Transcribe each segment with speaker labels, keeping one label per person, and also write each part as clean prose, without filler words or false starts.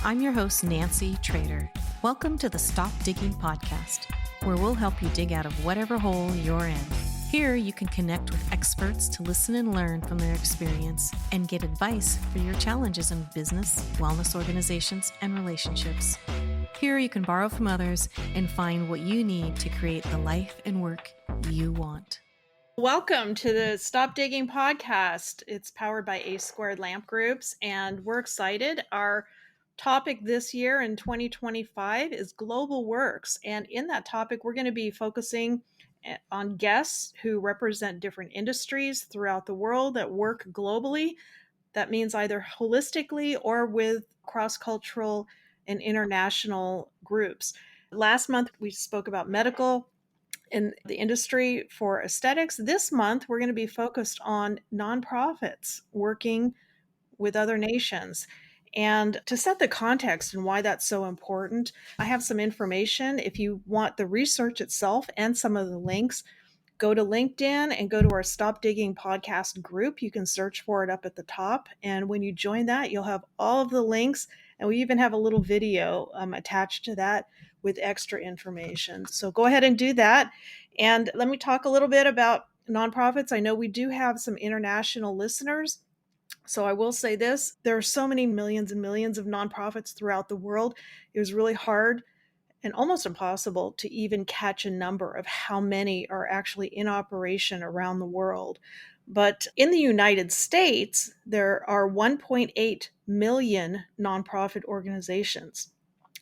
Speaker 1: I'm your host, Nancy Trader. Welcome to the Stop Digging podcast, where we'll help you dig out of whatever hole you're in. Here, you can connect with experts to listen and learn from their experience and get advice for your challenges in business, wellness organizations, and relationships. Here, you can borrow from others and find what you need to create the life and work you want.
Speaker 2: Welcome to the Stop Digging podcast. It's powered by A² Lamp Groups, and we're excited. Our topic this year in 2025 is global works. And in that topic, we're going to be focusing on guests who represent different industries throughout the world that work globally. That means either holistically or with cross-cultural and international groups. Last month, we spoke about medical in the industry for aesthetics. This month, we're going to be focused on nonprofits working with other nations. And to set the context and why that's so important, I have some information. If you want the research itself and some of the links, go to LinkedIn and go to our Stop Digging podcast group. You can search for it up at the top. And when you join that, you'll have all of the links. And we even have a little video attached to that with extra information. So go ahead and do that. And let me talk a little bit about nonprofits. I know we do have some international listeners. So I will say this, there are so many millions and millions of nonprofits throughout the world. It was really hard and almost impossible to even catch a number of how many are actually in operation around the world. But in the United States, there are 1.8 million nonprofit organizations.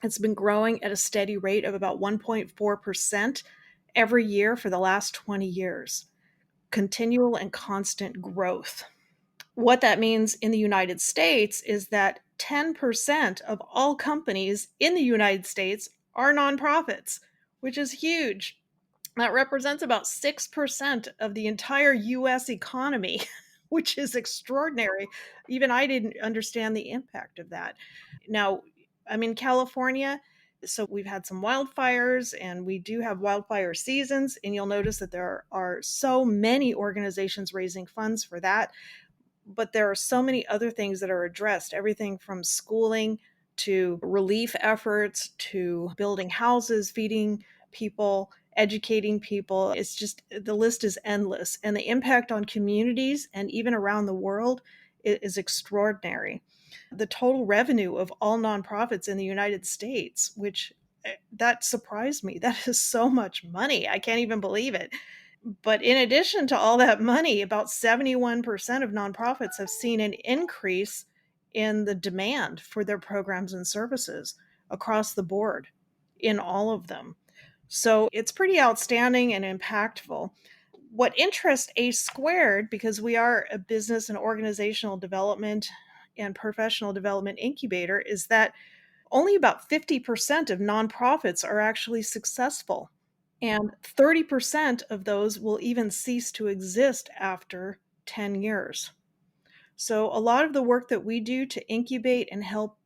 Speaker 2: It's been growing at a steady rate of about 1.4% every year for the last 20 years. Continual and constant growth. What that means in the United States is that 10% of all companies in the United States are nonprofits, which is huge. That represents about 6% of the entire US economy, which is extraordinary. Even I didn't understand the impact of that. Now, I'm in California, so we've had some wildfires, and we do have wildfire seasons, and you'll notice that there are so many organizations raising funds for that. But there are so many other things that are addressed, everything from schooling to relief efforts to building houses, feeding people, educating people. It's just, the list is endless. And the impact on communities and even around the world is extraordinary. The total revenue of all nonprofits in the United States, which that surprised me. That is so much money. I can't even believe it. But in addition to all that money, about 71% of nonprofits have seen an increase in the demand for their programs and services across the board in all of them. So it's pretty outstanding and impactful. What interests A², because we are a business and organizational development and professional development incubator, is that only about 50% of nonprofits are actually successful. And 30% of those will even cease to exist after 10 years. So a lot of the work that we do to incubate and help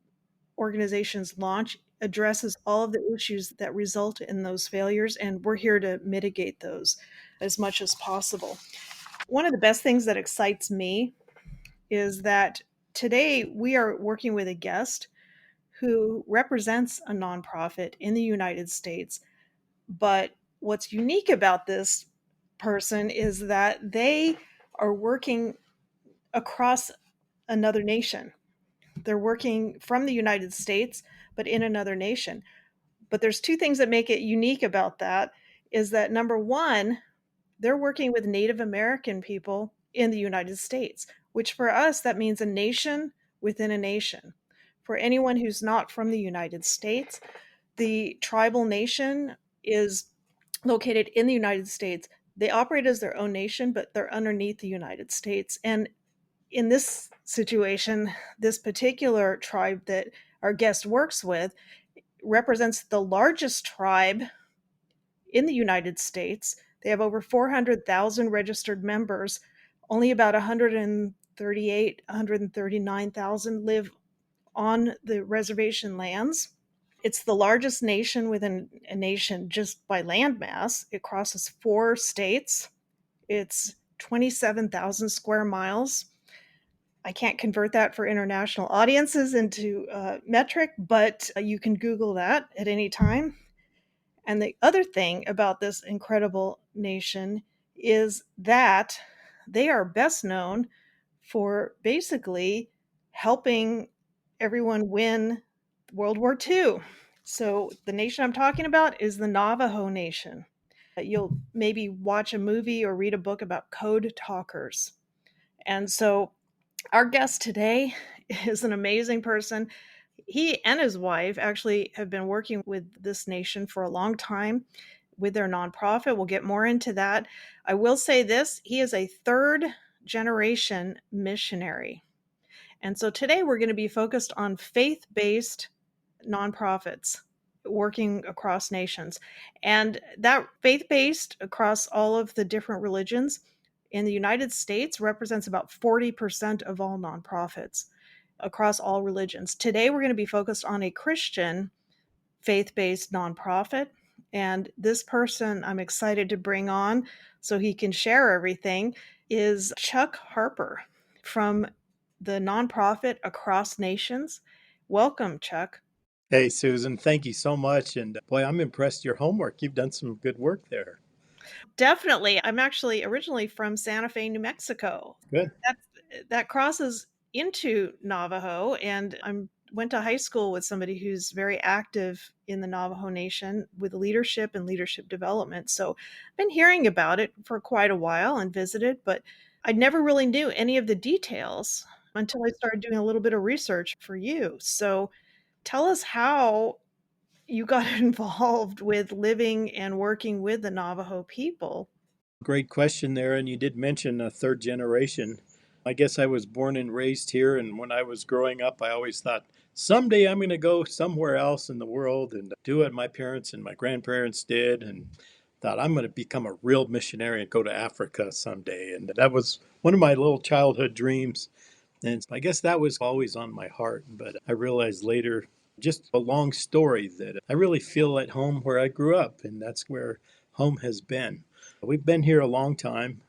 Speaker 2: organizations launch addresses all of the issues that result in those failures, and we're here to mitigate those as much as possible. One of the best things that excites me is that today we are working with a guest who represents a nonprofit in the United States, but what's unique about this person is that they are working across another nation. They're working from the United States, but in another nation. But there's two things that make it unique about that is that number one, they're working with Native American people in the United States, which for us, that means a nation within a nation. For anyone who's not from the United States, the tribal nation is located in the United States. They operate as their own nation, but they're underneath the United States. And in this situation, this particular tribe that our guest works with represents the largest tribe in the United States. They have over 400,000 registered members. Only about 139,000 live on the reservation lands. It's the largest nation within a nation just by landmass. It crosses 4 states. It's 27,000 square miles. I can't convert that for international audiences into metric, but you can Google that at any time. And the other thing about this incredible nation is that they are best known for basically helping everyone win World War II. So, the nation I'm talking about is the Navajo Nation. You'll maybe watch a movie or read a book about code talkers. And so, our guest today is an amazing person. He and his wife actually have been working with this nation for a long time with their nonprofit. We'll get more into that. I will say this, he is a third generation missionary. And so today we're going to be focused on faith based nonprofits working across nations. And that faith based across all of the different religions in the United States represents about 40% of all nonprofits across all religions. Today we're going to be focused on a Christian faith based nonprofit. And this person I'm excited to bring on so he can share everything is Chuck Harper from the nonprofit Across Nations. Welcome, Chuck.
Speaker 3: Hey, Susan, thank you so much. And boy, I'm impressed your homework. You've done some good work there.
Speaker 2: Definitely. I'm actually originally from Santa Fe, New Mexico.
Speaker 3: Good.
Speaker 2: That crosses into Navajo, and I went to high school with somebody who's very active in the Navajo Nation with leadership and leadership development. So I've been hearing about it for quite a while and visited, but I never really knew any of the details until I started doing a little bit of research for you. So tell us how you got involved with living and working with the Navajo people.
Speaker 3: Great question there. And you did mention a third generation. I guess I was born and raised here. And when I was growing up, I always thought someday I'm going to go somewhere else in the world and do what my parents and my grandparents did. And thought I'm going to become a real missionary and go to Africa someday. And that was one of my little childhood dreams. And I guess that was always on my heart. But I realized later, just a long story, that I really feel at home where I grew up. And that's where home has been. We've been here a long time.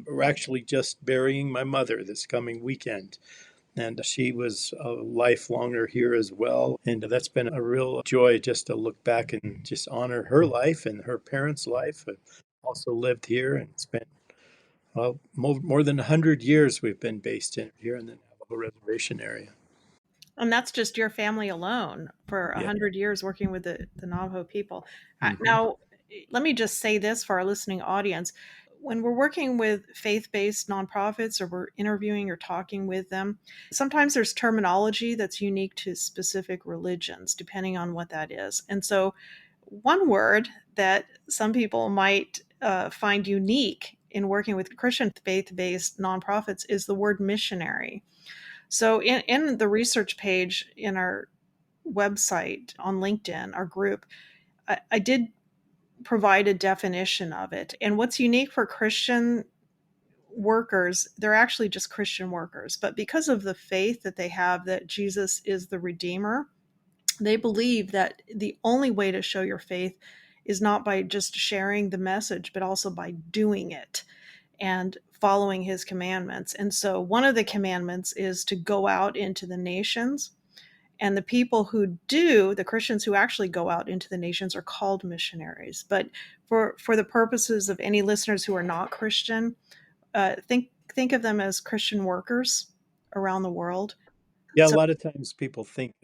Speaker 3: We're actually just burying my mother this coming weekend. And she was a lifelonger here as well. And that's been a real joy just to look back and just honor her life and her parents' life. Also lived here and spent more than 100 years we've been based in here in the Navajo Reservation area.
Speaker 2: And that's just your family alone for
Speaker 3: Yeah.
Speaker 2: 100 years working with the Navajo people.
Speaker 3: Hmm.
Speaker 2: Now, let me just say this for our listening audience. When we're working with faith based nonprofits or we're interviewing or talking with them, sometimes there's terminology that's unique to specific religions, depending on what that is. And so, one word that some people might find unique in working with Christian faith based nonprofits is the word missionary. So in the research page in our website on LinkedIn, our group, I did provide a definition of it. And what's unique for Christian workers, they're actually just Christian workers, but because of the faith that they have that Jesus is the Redeemer, they believe that the only way to show your faith is not by just sharing the message, but also by doing it and following his commandments. And so one of the commandments is to go out into the nations. And the people who do, the Christians who actually go out into the nations, are called missionaries. But for the purposes of any listeners who are not Christian, think of them as Christian workers around the world.
Speaker 3: Yeah, a
Speaker 2: So
Speaker 3: lot of times people think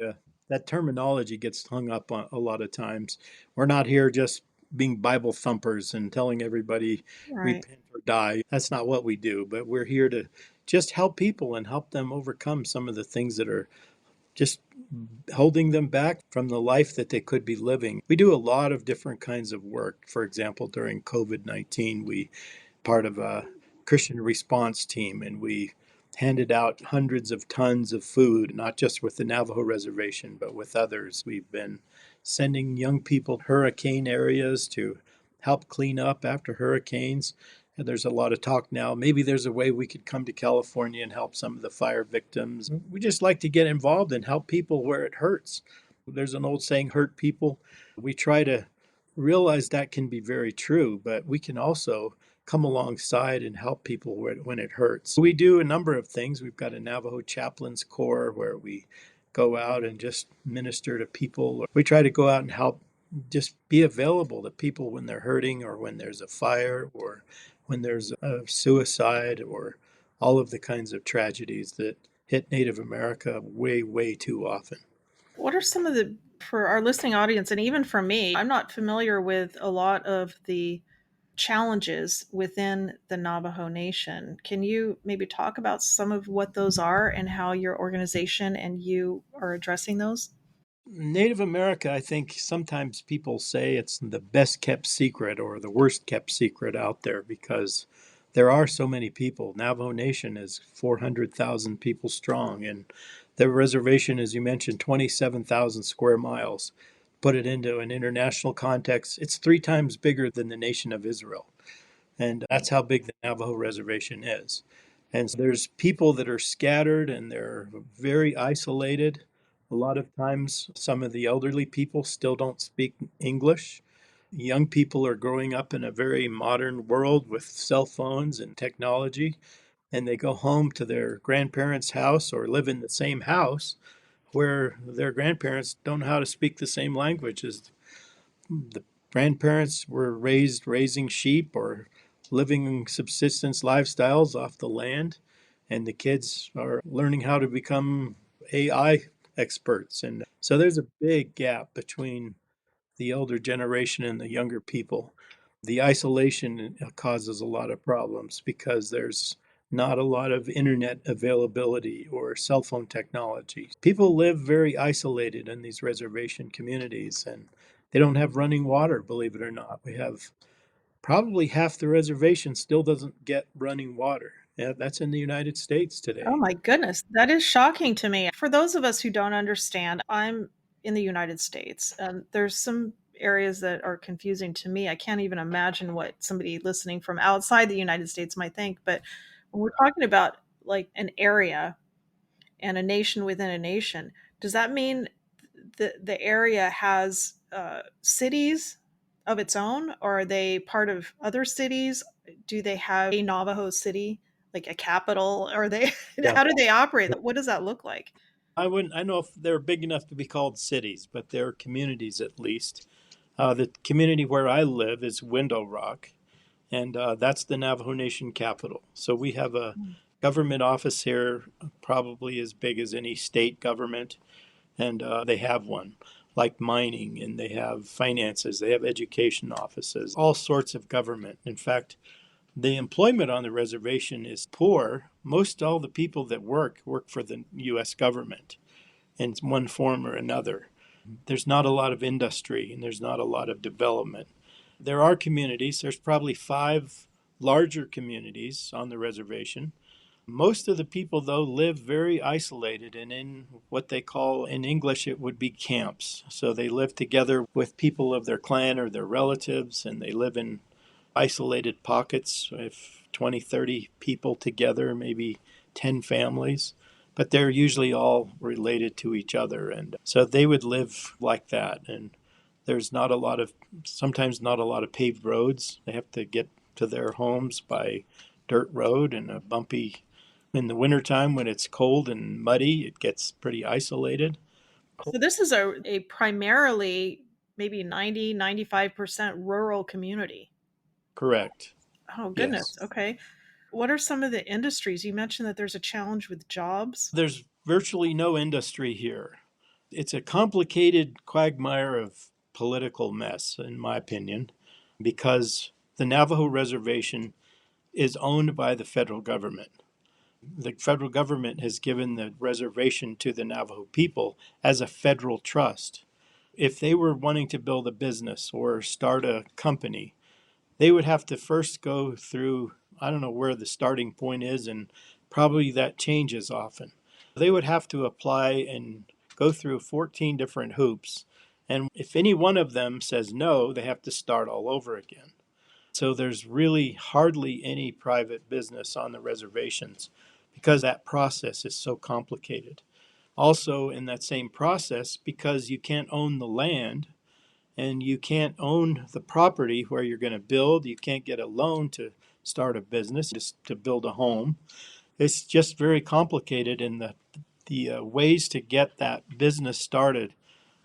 Speaker 3: that terminology gets hung up on a lot of times. We're not here just being Bible thumpers and telling everybody
Speaker 2: right.
Speaker 3: repent or die. That's not what we do, but we're here to just help people and help them overcome some of the things that are just holding them back from the life that they could be living. We do a lot of different kinds of work. For example, during COVID-19, we part of a Christian response team, and we handed out hundreds of tons of food, not just with the Navajo reservation, but with others. We've been sending young people to hurricane areas to help clean up after hurricanes. And there's a lot of talk now. Maybe there's a way we could come to California and help some of the fire victims. We just like to get involved and help people where it hurts. There's an old saying, hurt people. We try to realize that can be very true, but we can also come alongside and help people when it hurts. We do a number of things. We've got a Navajo Chaplains Corps where we go out and just minister to people. We try to go out and help, just be available to people when they're hurting, or when there's a fire, or when there's a suicide, or all of the kinds of tragedies that hit Native America way, way too often.
Speaker 2: What are some of the, for our listening audience, and even for me, I'm not familiar with a lot of the challenges within the Navajo Nation. Can you maybe talk about some of what those are and how your organization and you are addressing those?
Speaker 3: Native America, I think sometimes people say it's the best kept secret or the worst kept secret out there, because there are so many people. Navajo Nation is 400,000 people strong, and the reservation, as you mentioned, 27,000 square miles. Put it into an international context, it's 3 times bigger than the nation of Israel. And that's how big the Navajo reservation is. And so there's people that are scattered and they're very isolated. A lot of times, some of the elderly people still don't speak English. Young people are growing up in a very modern world with cell phones and technology, and they go home to their grandparents' house or live in the same house where their grandparents don't know how to speak the same language as the grandparents were raised raising sheep or living subsistence lifestyles off the land, and the kids are learning how to become AI experts. And so there's a big gap between the elder generation and the younger people. The isolation causes a lot of problems because there's not a lot of internet availability or cell phone technology. People live very isolated in these reservation communities, and they don't have running water, believe it or not. We have probably half the reservation still doesn't get running water. Yeah, that's in the United States
Speaker 2: Oh
Speaker 3: today.
Speaker 2: my goodness, that is shocking to me. For those of us who don't understand, I'm in the United States, and there's some areas that are confusing to me. I can't even imagine what somebody listening from outside the United States might think. But when we're talking about like an area and a nation within a nation, does that mean the area has cities of its own, or are they part of other cities? Do they have a Navajo city, like a capital? Are they
Speaker 3: Yeah.
Speaker 2: how do they operate? What does that look like?
Speaker 3: I know if they're big enough to be called cities, but they're communities at least. The community where I live is Window Rock, and that's the Navajo Nation capital. So we have a government office here, probably as big as any state government, and they have one like mining, and they have finances, they have education offices, all sorts of government. In fact, the employment on the reservation is poor. Most all the people that work for the U.S. government in one form or another. There's not a lot of industry and there's not a lot of development. There are communities, there's probably 5 larger communities on the reservation. Most of the people, though, live very isolated and in what they call, in English, it would be camps. So they live together with people of their clan or their relatives, and they live in isolated pockets, if 20, 30 people together, maybe 10 families, but they're usually all related to each other. And so they would live like that. And there's not a lot of, sometimes not a lot of paved roads. They have to get to their homes by dirt road and a bumpy, in the wintertime when it's cold and muddy, it gets pretty isolated.
Speaker 2: So this is a primarily maybe 90-95% rural community.
Speaker 3: Correct.
Speaker 2: Oh goodness.
Speaker 3: Yes.
Speaker 2: Okay. What are some of the industries? You mentioned that there's a challenge with jobs.
Speaker 3: There's virtually no industry here. It's a complicated quagmire of political mess, in my opinion, because the Navajo reservation is owned by the federal government. The federal government has given the reservation to the Navajo people as a federal trust. If they were wanting to build a business or start a company, they would have to first go through, I don't know where the starting point is, and probably that changes often. They would have to apply and go through 14 different hoops. And if any one of them says no, they have to start all over again. So there's really hardly any private business on the reservations because that process is so complicated. Also, in that same process, because you can't own the land, and you can't own the property where you're going to build. You can't get a loan to start a business, just to build a home. It's just very complicated, and the ways to get that business started.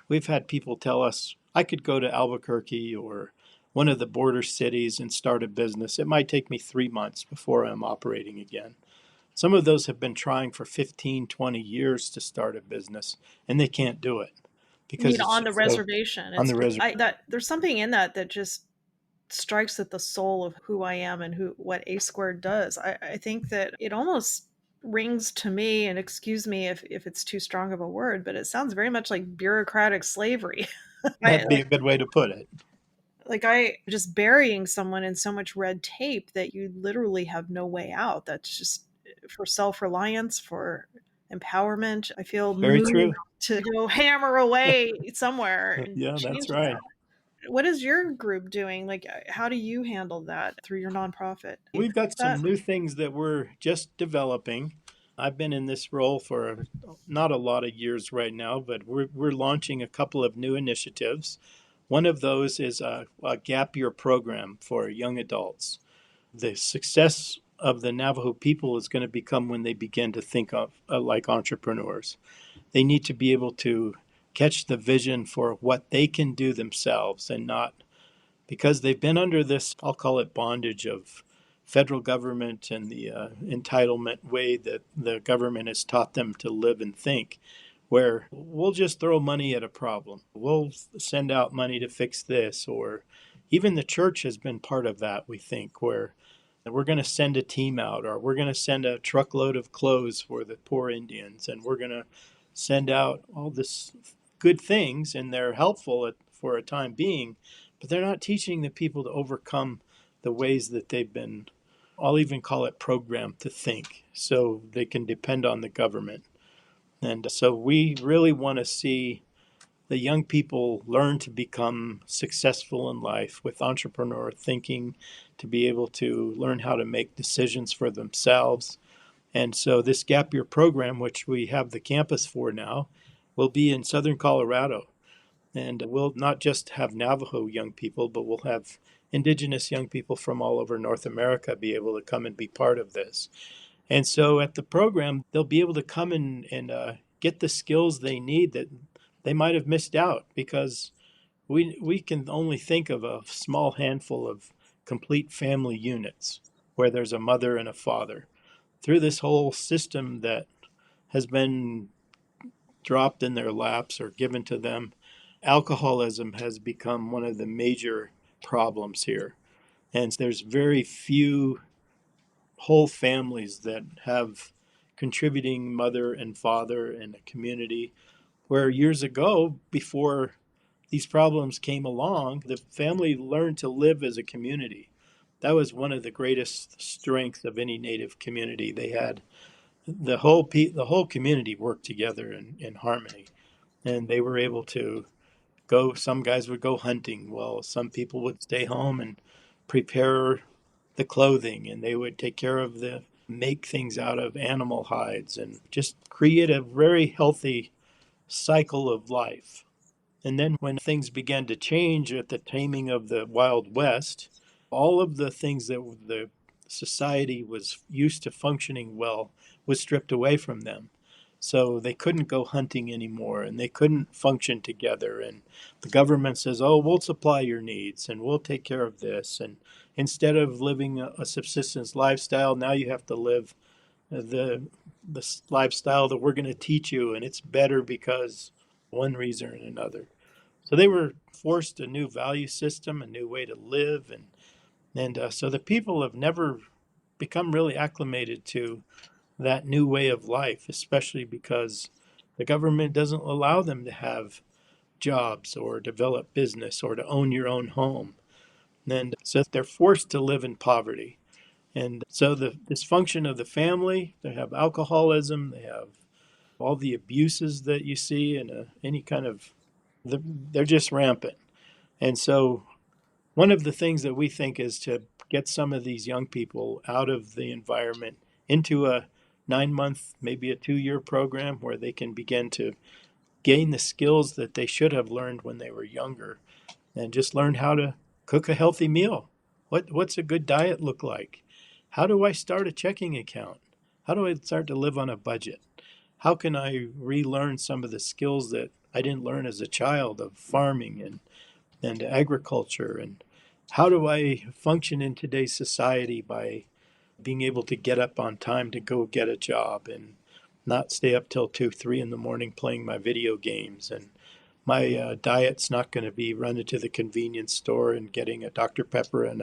Speaker 3: We've had people tell us, I could go to Albuquerque or one of the border cities and start a business. It might take me 3 months before I'm operating again. Some of those have been trying for 15, 20 years to start a business, and they can't do it
Speaker 2: I mean,
Speaker 3: because it's
Speaker 2: on the
Speaker 3: just so
Speaker 2: reservation.
Speaker 3: on
Speaker 2: It's
Speaker 3: the reservation.
Speaker 2: that there's something in that just strikes at the soul of who I am and who what A squared does. I think that it almost rings to me, and excuse me if it's too strong of a word, but it sounds very much like bureaucratic slavery. I
Speaker 3: That'd be a good way to put it.
Speaker 2: I just burying someone in so much red tape that you literally have no way out. That's just for self-reliance, for empowerment. I feel
Speaker 3: Very
Speaker 2: moved
Speaker 3: true.
Speaker 2: to go hammer away somewhere and
Speaker 3: Yeah, that's
Speaker 2: change that.
Speaker 3: right.
Speaker 2: What is your group doing? Like, how do you handle that through your nonprofit?
Speaker 3: We've got
Speaker 2: That
Speaker 3: some new things that we're just developing. I've been in this role for not a lot of years right now, but we're launching a couple of new initiatives. One of those is a gap year program for young adults. The success of the Navajo people is going to become when they begin to think of like entrepreneurs. They need to be able to catch the vision for what they can do themselves and not because they've been under this, I'll call it bondage of federal government and the entitlement way that the government has taught them to live and think, where we'll just throw money at a problem. We'll send out money to fix this, or even the church has been part of that, we think, where we're going to send a team out, or we're going to send a truckload of clothes for the poor Indians, and we're going to send out all this good things, and they're helpful for a time being, but they're not teaching the people to overcome the ways that they've been, I'll even call it programmed to think, so they can depend on the government. And so we really want to see the young people learn to become successful in life with entrepreneur thinking, to be able to learn how to make decisions for themselves. And so this gap year program, which we have the campus for now, will be in southern Colorado. And we'll not just have Navajo young people, but we'll have Indigenous young people from all over North America be able to come and be part of this. And so at the program, they'll be able to come and get the skills they need that they might have missed out because we can only think of a small handful of complete family units where there's a mother and a father. Through this whole system that has been dropped in their laps or given to them, alcoholism has become one of the major problems here. And there's very few whole families that have contributing mother and father in a community where years ago, before these problems came along, the family learned to live as a community. That was one of the greatest strengths of any Native community. They had the whole community worked together in harmony, and they were able to go. Some guys would go hunting, while some people would stay home and prepare the clothing, and they would take care of the make things out of animal hides and just create a very healthy cycle of life. And then when things began to change at the taming of the Wild West, all of the things that the society was used to functioning well was stripped away from them. So they couldn't go hunting anymore and they couldn't function together. And the government says, oh, we'll supply your needs and we'll take care of this. And instead of living a subsistence lifestyle, now you have to live the, the lifestyle that we're going to teach you. And it's better because one reason or another. So they were forced a new value system, a new way to live. And so the people have never become really acclimated to that new way of life, especially because the government doesn't allow them to have jobs or develop business or to own your own home. And so they're forced to live in poverty. And so the dysfunction of the family, they have alcoholism, they have all the abuses that you see in any kind of, they're just rampant. And so one of the things that we think is to get some of these young people out of the environment into a 9 month, maybe a 2 year program where they can begin to gain the skills that they should have learned when they were younger and just learn how to cook a healthy meal. What's a good diet look like? How do I start a checking account? How do I start to live on a budget? How can I relearn some of the skills that I didn't learn as a child of farming and agriculture? And how do I function in today's society by being able to get up on time to go get a job and not stay up till 2, 3 in the morning playing my video games? And my diet's not going to be running to the convenience store and getting a Dr. Pepper and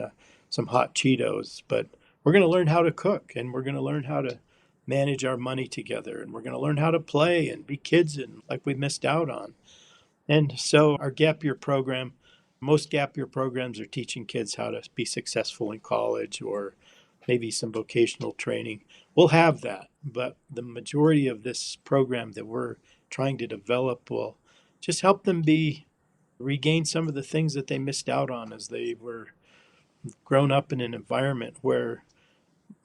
Speaker 3: some hot Cheetos, but we're going to learn how to cook, and we're going to learn how to manage our money together, and we're going to learn how to play and be kids and like we missed out on. And so our gap year program, most gap year programs are teaching kids how to be successful in college or maybe some vocational training. We'll have that, but the majority of this program that we're trying to develop will just help them regain some of the things that they missed out on as they were grown up in an environment where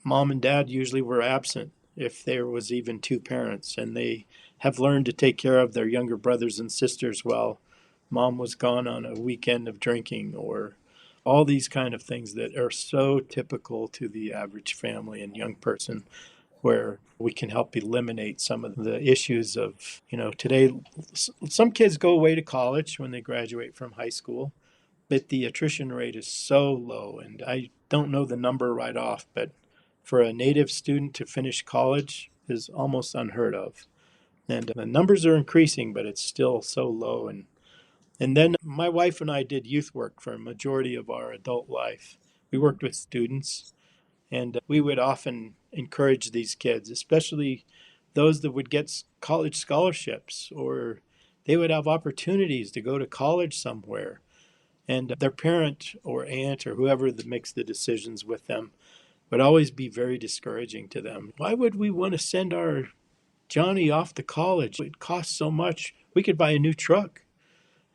Speaker 3: mom and dad usually were absent if there was even two parents, and they have learned to take care of their younger brothers and sisters while mom was gone on a weekend of drinking, or all these kind of things that are so typical to the average family and young person, where we can help eliminate some of the issues of, today some kids go away to college when they graduate from high school, but the attrition rate is so low. And I don't know the number right off, but for a native student to finish college is almost unheard of. And the numbers are increasing, but it's still so low. And then my wife and I did youth work for a majority of our adult life. We worked with students, and we would often encourage these kids, especially those that would get college scholarships, or they would have opportunities to go to college somewhere. And their parent or aunt or whoever that makes the decisions with them would always be very discouraging to them. Why would we want to send our Johnny off to college? It costs so much. We could buy a new truck.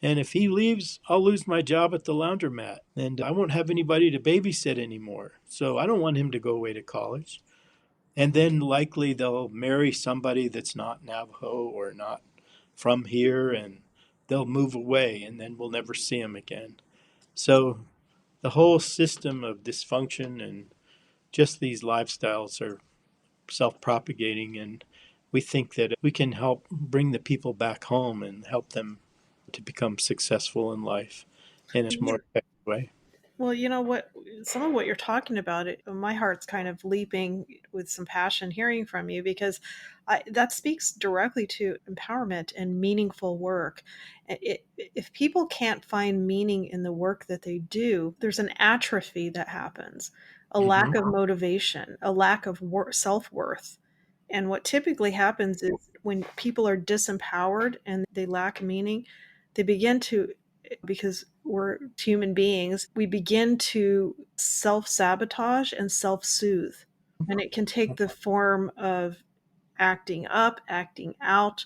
Speaker 3: And if he leaves, I'll lose my job at the laundromat, and I won't have anybody to babysit anymore. So I don't want him to go away to college. And then likely they'll marry somebody that's not Navajo or not from here, and they'll move away, and then we'll never see him again. So the whole system of dysfunction and just these lifestyles are self-propagating, and we think that we can help bring the people back home and help them to become successful in life in a more effective way.
Speaker 2: Well, you know what? Some of what you're talking about, my heart's kind of leaping with some passion hearing from you, because that speaks directly to empowerment and meaningful work. If people can't find meaning in the work that they do, there's an atrophy that happens, a lack
Speaker 3: Mm-hmm.
Speaker 2: of motivation, a lack of self worth. And what typically happens is when people are disempowered and they lack meaning, they begin to, because we're human beings, we begin to self sabotage and self soothe. And it can take the form of acting up, acting out,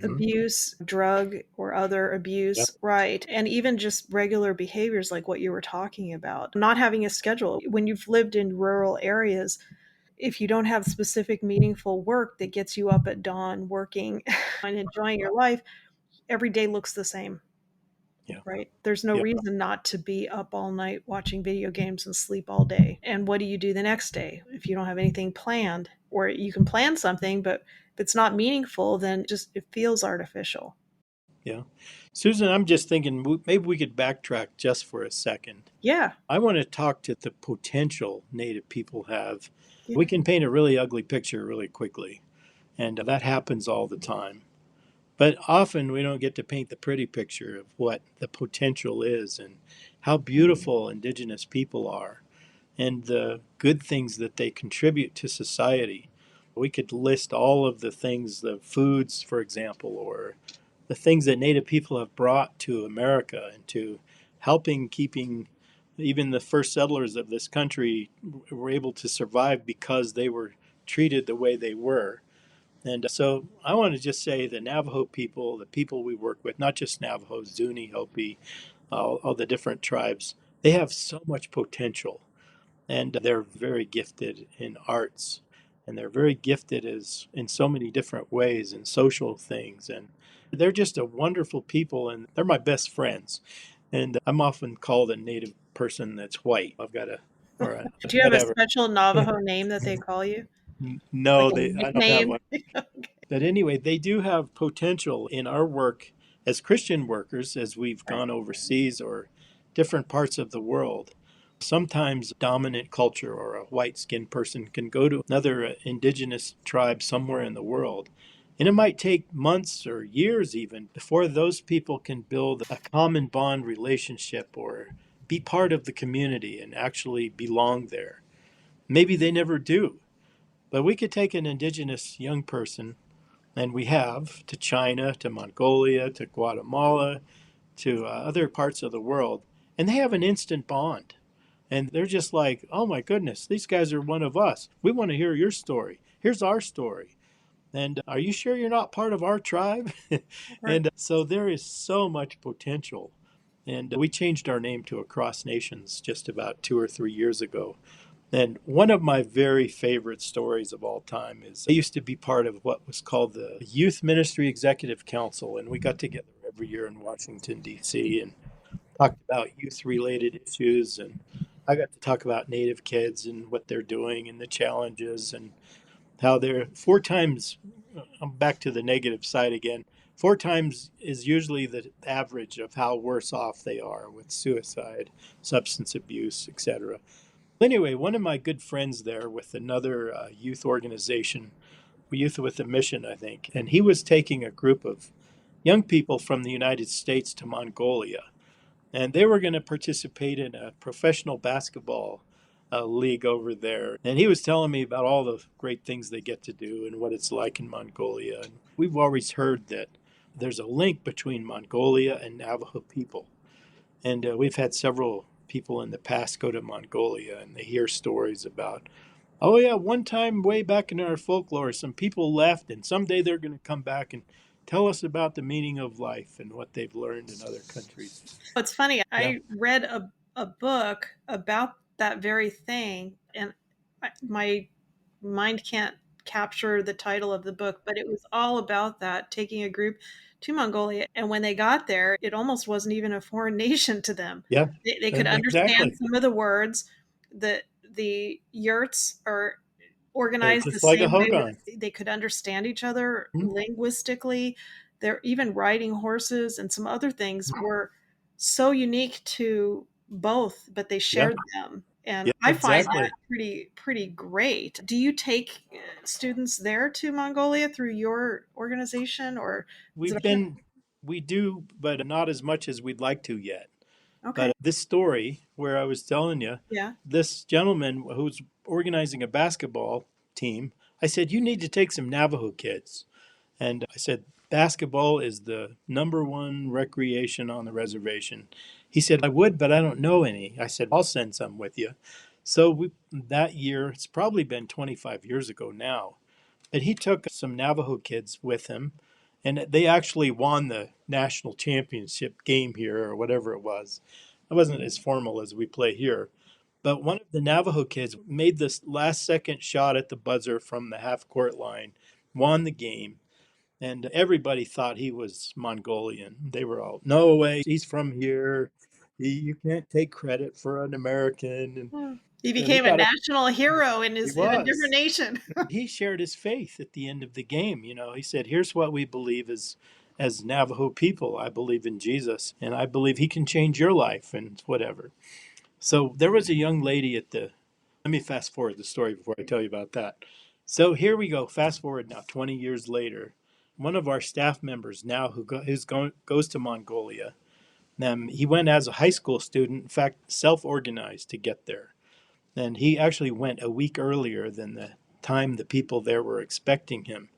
Speaker 3: Mm-hmm.
Speaker 2: abuse, drug or other
Speaker 3: Yeah.
Speaker 2: abuse, right? And even just regular behaviors like what you were talking about, not having a schedule. When you've lived in rural areas, if you don't have specific, meaningful work that gets you up at dawn working and enjoying your life, every day looks the same.
Speaker 3: Yeah.
Speaker 2: Right? There's no
Speaker 3: Yeah.
Speaker 2: reason not to be up all night watching video games and sleep all day. And what do you do the next day if you don't have anything planned? Or you can plan something, but if it's not meaningful, then just it feels artificial.
Speaker 3: Yeah. Susan, I'm just thinking maybe we could backtrack just for a second.
Speaker 2: Yeah.
Speaker 3: I want to talk to the potential Native people have.
Speaker 2: Yeah.
Speaker 3: We can paint a really ugly picture really quickly, and that happens all the time. But often we don't get to paint the pretty picture of what the potential is and how beautiful Indigenous people are and the good things that they contribute to society. We could list all of the things, the foods, for example, or the things that Native people have brought to America and to helping keeping even the first settlers of this country were able to survive because they were treated the way they were. And so I want to just say the Navajo people, the people we work with, not just Navajo, Zuni, Hopi, all the different tribes, they have so much potential, and they're very gifted in arts, and they're very gifted as in so many different ways in social things, and they're just a wonderful people, and they're my best friends. And I'm often called a Native person that's white. I've got a or
Speaker 2: Do you have a
Speaker 3: whatever.
Speaker 2: special Navajo name that they call you? Like
Speaker 3: No,
Speaker 2: a
Speaker 3: I don't have
Speaker 2: nickname?
Speaker 3: one. But anyway, they do have potential in our work as Christian workers as we've
Speaker 2: Right.
Speaker 3: gone overseas or different parts of the world. Sometimes dominant culture or a white skinned person can go to another indigenous tribe somewhere in the world. And it might take months or years even before those people can build a common bond relationship or be part of the community and actually belong there. Maybe they never do. But we could take an indigenous young person, and we have, to China, to Mongolia, to Guatemala, to other parts of the world, and they have an instant bond. And they're just like, oh my goodness, these guys are one of us. We want to hear your story. Here's our story. And are you sure you're not part of our tribe?
Speaker 2: Right.
Speaker 3: And so there is so much potential. And we changed our name to Across Nations just about 2 or 3 years ago. And one of my very favorite stories of all time is I used to be part of what was called the Youth Ministry Executive Council. And we got together every year in Washington, D.C., and talked about youth related issues. And I got to talk about Native kids and what they're doing and the challenges and how they're 4 times, I'm back to the negative side again. 4 times is usually the average of how worse off they are with suicide, substance abuse, etc. Anyway, one of my good friends there with another youth organization, Youth with a Mission, I think, and he was taking a group of young people from the United States to Mongolia. And they were going to participate in a professional basketball league over there. And he was telling me about all the great things they get to do and what it's like in Mongolia. And we've always heard that there's a link between Mongolia and Navajo people. And we've had several people in the past go to Mongolia and they hear stories about, oh, yeah, one time way back in our folklore, some people left and someday they're going to come back and tell us about the meaning of life and what they've learned in other countries.
Speaker 2: It's funny.
Speaker 3: Yeah.
Speaker 2: I read a book about that very thing, and my mind can't capture the title of the book, but it was all about that, taking a group to Mongolia. And when they got there, it almost wasn't even a foreign nation to them.
Speaker 3: Yeah,
Speaker 2: They could understand
Speaker 3: exactly.
Speaker 2: some of the words. The yurts are organized the
Speaker 3: Just like a
Speaker 2: same way.
Speaker 3: hogan.
Speaker 2: They could understand each other
Speaker 3: Hmm.
Speaker 2: linguistically. They're even riding horses and some other things were so unique to both, but they
Speaker 3: Yeah,
Speaker 2: shared them. And
Speaker 3: yeah,
Speaker 2: I find that
Speaker 3: exactly.
Speaker 2: pretty great. Do you take students there to Mongolia through your organization, or is
Speaker 3: We've
Speaker 2: it a,
Speaker 3: been, we do, but not as much as we'd like to yet. But
Speaker 2: okay?
Speaker 3: this story where I was telling you,
Speaker 2: Yeah.
Speaker 3: this gentleman who's organizing a basketball team, I said, you need to take some Navajo kids. And I said, basketball is the number one recreation on the reservation. He said, I would, but I don't know any. I said, I'll send some with you. So that year, it's probably been 25 years ago now, but he took some Navajo kids with him, and they actually won the national championship game here or whatever it was. It wasn't as formal as we play here. But one of the Navajo kids made this last second shot at the buzzer from the half court line, won the game, and everybody thought he was Mongolian. They were all, no way, he's from here. You can't take credit for an American. And
Speaker 2: Hmm. He
Speaker 3: so he
Speaker 2: became a
Speaker 3: got it.
Speaker 2: national hero
Speaker 3: He
Speaker 2: in a different
Speaker 3: was.
Speaker 2: nation.
Speaker 3: He shared his faith at the end of the game. He said, here's what we believe as Navajo people. I believe in Jesus, and I believe he can change your life and whatever. So there was a young lady let me fast forward the story before I tell you about that. So here we go. Fast forward now, 20 years later. One of our staff members now goes to Mongolia. He went as a high school student, in fact, self-organized to get there. And he actually went a week earlier than the time the people there were expecting him.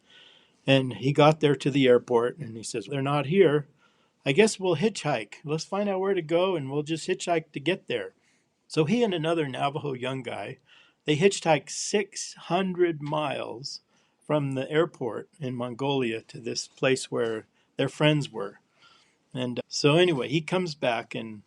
Speaker 3: And he got there to the airport and he says, they're not here. I guess we'll hitchhike. Let's find out where to go and we'll just hitchhike to get there. So he and another Navajo young guy, they hitchhiked 600 miles from the airport in Mongolia to this place where their friends were. And so anyway, he comes back and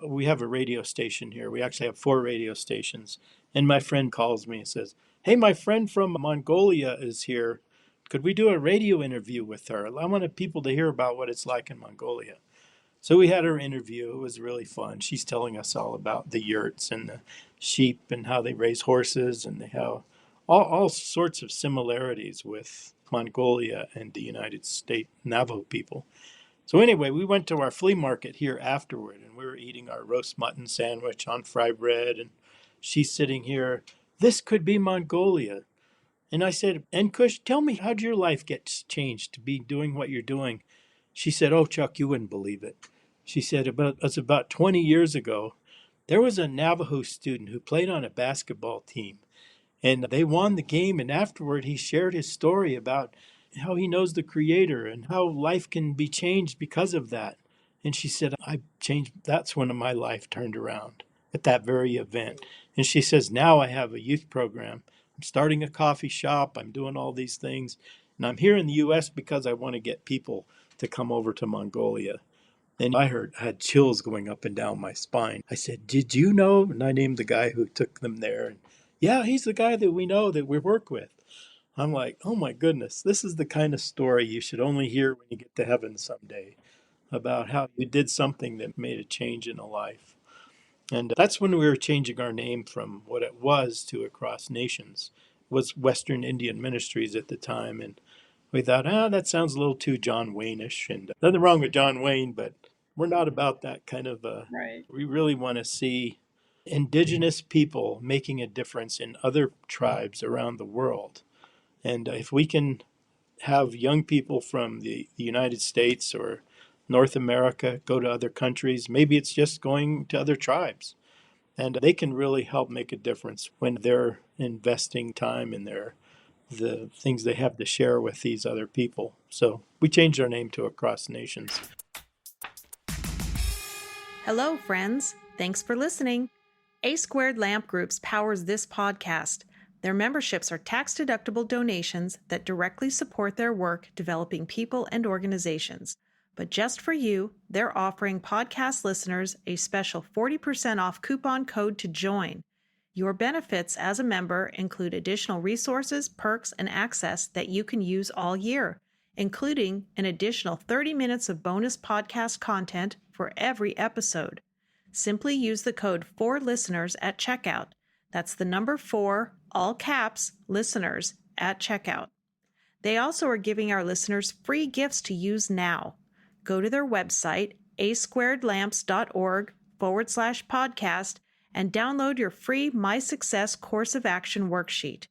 Speaker 3: we have a radio station here. We actually have 4 radio stations. And my friend calls me and says, hey, my friend from Mongolia is here. Could we do a radio interview with her? I wanted people to hear about what it's like in Mongolia. So we had her interview. It was really fun. She's telling us all about the yurts and the sheep and how they raise horses, and they have all sorts of similarities with Mongolia and the United States Navajo people. So anyway, we went to our flea market here afterward, and we were eating our roast mutton sandwich on fry bread, and she's sitting here. This could be Mongolia. And I said, and Kush, tell me, how'd your life get changed to be doing what you're doing? She said, oh, Chuck, you wouldn't believe it. She said, about 20 years ago, there was a Navajo student who played on a basketball team, and they won the game. And afterward, he shared his story about how he knows the Creator and how life can be changed because of that. And she said, I changed. That's when my life turned around at that very event. And she says, now I have a youth program. I'm starting a coffee shop. I'm doing all these things. And I'm here in the U.S. because I want to get people to come over to Mongolia. And I had chills going up and down my spine. I said, did you know? And I named the guy who took them there. And yeah, he's the guy that we know that we work with. I'm like, oh my goodness, this is the kind of story you should only hear when you get to heaven someday, about how you did something that made a change in a life. And that's when we were changing our name from what it was to Across Nations. It was Western Indian Ministries at the time. And we thought, that sounds a little too John Wayne-ish. And nothing wrong with John Wayne, but we're not about that kind of,
Speaker 2: Right.
Speaker 3: we really want to see Indigenous people making a difference in other tribes around the world. And if we can have young people from the United States or North America go to other countries, maybe it's just going to other tribes. And they can really help make a difference when they're investing time in the things they have to share with these other people. So we changed our name to Across Nations.
Speaker 1: Hello, friends. Thanks for listening. A Squared Lamp Groups powers this podcast. Their memberships are tax-deductible donations that directly support their work developing people and organizations. But just for you, they're offering podcast listeners a special 40% off coupon code to join. Your benefits as a member include additional resources, perks, and access that you can use all year, including an additional 30 minutes of bonus podcast content for every episode. Simply use the code 4listeners at checkout. That's the number 4, all caps, listeners at checkout. They also are giving our listeners free gifts to use now. Go to their website, asquaredlamps.org/podcast, and download your free My Success Course of Action worksheet.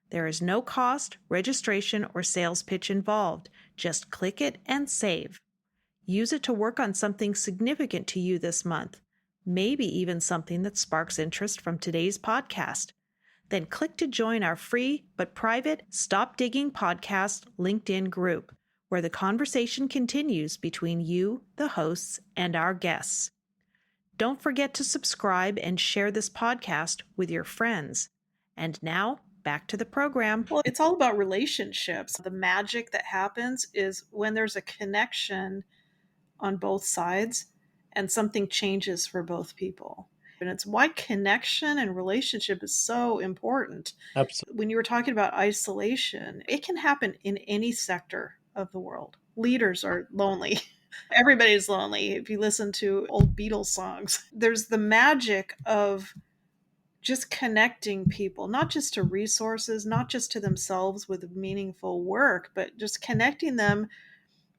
Speaker 1: There is no cost, registration, or sales pitch involved. Just click it and save. Use it to work on something significant to you this month, maybe even something that sparks interest from today's podcast. Then click to join our free but private Stop Digging Podcast LinkedIn group, where the conversation continues between you, the hosts, and our guests. Don't forget to subscribe and share this podcast with your friends. And now, back to the program.
Speaker 2: Well, it's all about relationships. The magic that happens is when there's a connection on both sides and something changes for both people. And it's why connection and relationship is so important.
Speaker 3: Absolutely.
Speaker 2: When you were talking about isolation, it can happen in any sector of the world. Leaders are lonely. Everybody's lonely. If you listen to old Beatles songs, there's the magic of just connecting people, not just to resources, not just to themselves with meaningful work, but just connecting them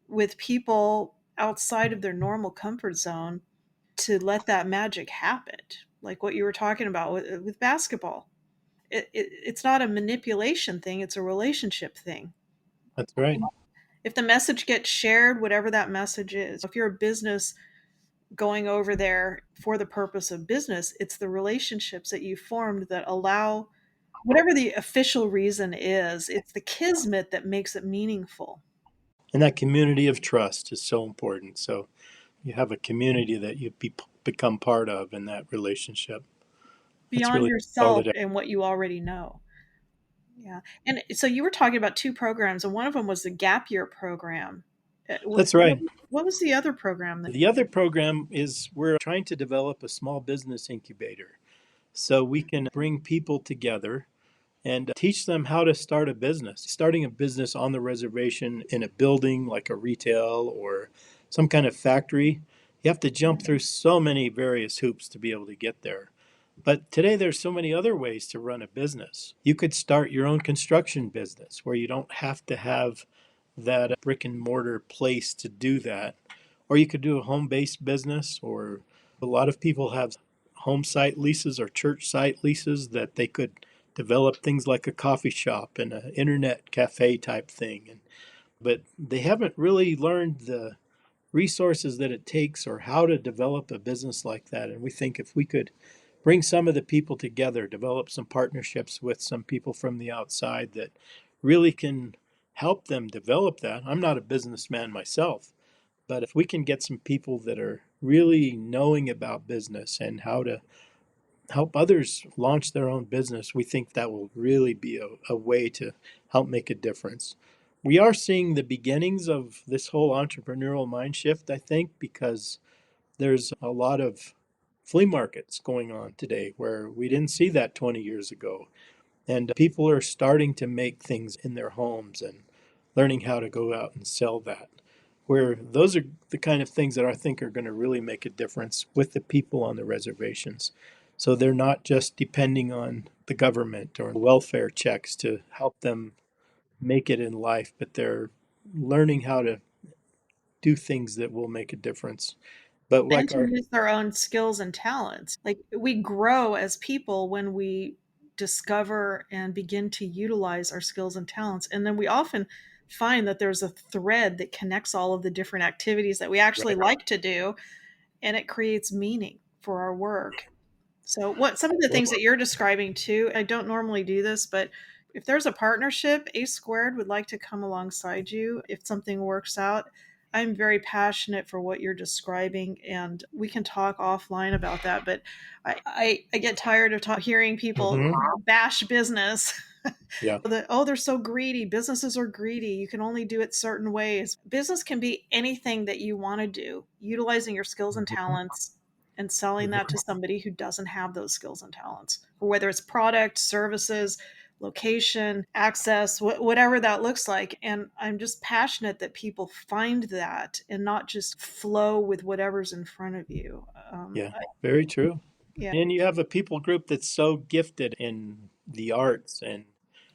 Speaker 2: with people outside of their normal comfort zone to let that magic happen. Like what you were talking about with basketball. It's not a manipulation thing, it's a relationship thing.
Speaker 3: That's right.
Speaker 2: If the message gets shared, whatever that message is, if you're a business going over there for the purpose of business, it's the relationships that you formed that allow whatever the official reason is, it's the kismet that makes it meaningful.
Speaker 3: And that community of trust is so important. So you have a community that you become part of in that relationship.
Speaker 2: Beyond
Speaker 3: really
Speaker 2: yourself and what you already know. Yeah. And so you were talking about 2 programs, and one of them was the Gap Year program.
Speaker 3: That's right.
Speaker 2: What was the other program?
Speaker 3: The other program is we're trying to develop a small business incubator so we can bring people together and teach them how to start a business. Starting a business on the reservation in a building like a retail or some kind of factory You have to jump through so many various hoops to be able to get there. But today there's so many other ways to run a business. You could start your own construction business where you don't have to have that brick and mortar place to do that. Or you could do a home-based business, or a lot of people have home site leases or church site leases that they could develop things like a coffee shop and an internet cafe type thing. But they haven't really learned the resources that it takes or how to develop a business like that. And we think if we could bring some of the people together, develop some partnerships with some people from the outside that really can help them develop that. I'm not a businessman myself, but if we can get some people that are really knowing about business and how to help others launch their own business, we think that will really be a way to help make a difference. We are seeing the beginnings of this whole entrepreneurial mind shift, I think, because there's a lot of flea markets going on today where we didn't see that 20 years ago. And people are starting to make things in their homes and learning how to go out and sell that. Where those are the kind of things that I think are going to really make a difference with the people on the reservations. So they're not just depending on the government or welfare checks to help them make it in life, but they're learning how to do things that will make a difference. But
Speaker 2: And
Speaker 3: like
Speaker 2: to
Speaker 3: our,
Speaker 2: use their own skills and talents. Like we grow as people when we discover and begin to utilize our skills and talents. And then we often find that there's a thread that connects all of the different activities that we actually
Speaker 3: right,
Speaker 2: like to do, and it creates meaning for our work. So, what some of the things that you're describing too, I don't normally do this, but if there's a partnership, A Squared would like to come alongside you if something works out. I'm very passionate for what you're describing, and we can talk offline about that. But I get tired of hearing people
Speaker 3: mm-hmm,
Speaker 2: bash business.
Speaker 3: yeah,
Speaker 2: That, oh, they're so greedy. Businesses are greedy. You can only do it certain ways. Business can be anything that you want to do, utilizing your skills and
Speaker 3: mm-hmm,
Speaker 2: talents and selling that
Speaker 3: mm-hmm,
Speaker 2: to somebody who doesn't have those skills and talents, or whether it's product, services, location, access, whatever that looks like. And I'm just passionate that people find that and not just flow with whatever's in front of you.
Speaker 3: yeah, very true.
Speaker 2: Yeah,
Speaker 3: And you have a people group that's so gifted in the arts and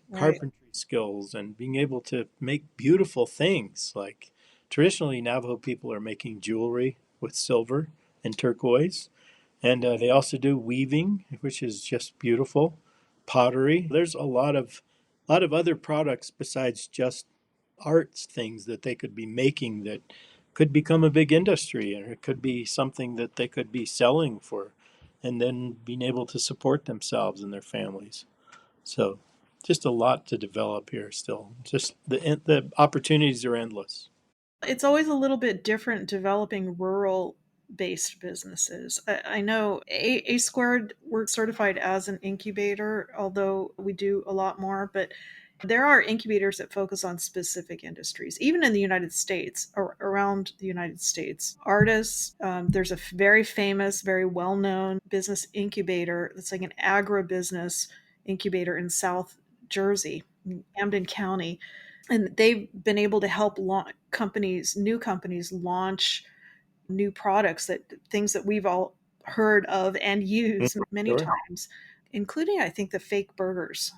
Speaker 2: right.
Speaker 3: carpentry skills and being able to make beautiful things. Like traditionally, Navajo people are making jewelry with silver and turquoise. And they also do weaving, which is just beautiful. Pottery. There's a lot of other products besides just arts things that they could be making that could become a big industry, or it could be something that they could be selling for and then being able to support themselves and their families. So just a lot to develop here still. Just the opportunities are endless.
Speaker 2: It's always a little bit different developing rural based businesses. I know A Squared, we're certified as an incubator, although we do a lot more, but there are incubators that focus on specific industries, even in the United States or around the United States. Artists, there's a very famous, very well known business incubator that's like an agribusiness incubator in South Jersey, in Camden County, and they've been able to help new companies launch new products, that things that we've all heard of and
Speaker 3: Mhm.
Speaker 2: used many
Speaker 3: Sure.
Speaker 2: times, including I think the fake burgers.